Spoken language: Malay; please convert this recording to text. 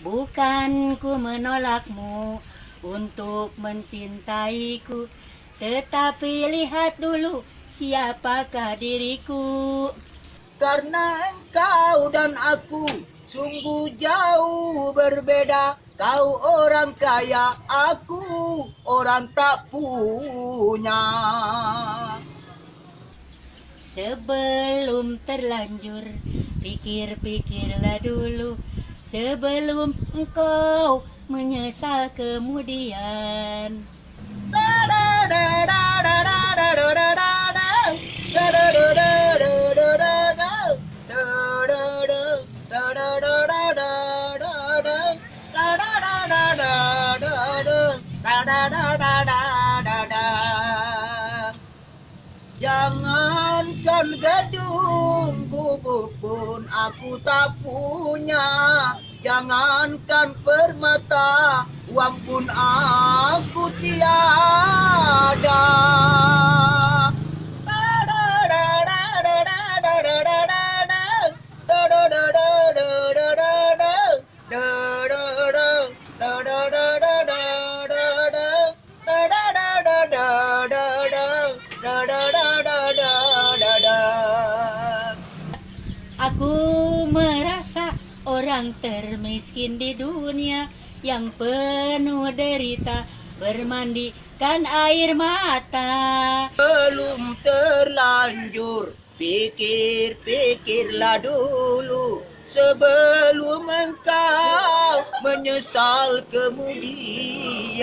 Bukan ku menolakmu untuk mencintaiku, tetapi lihat dulu siapakah diriku. Karena engkau dan aku sungguh jauh berbeda. Kau orang kaya, aku orang tak punya. Sebelum terlanjur, pikir-pikirlah dulu, sebelum engkau menyesal kemudian. Jangankan gedung gubuk pun aku tak punya. Jangankan permata, uang pun aku tiada. Aku merasa orang termiskin di dunia yang penuh derita, bermandikan air mata. Belum terlanjur, pikir-pikirlah dulu sebelum engkau menyesal kemudian.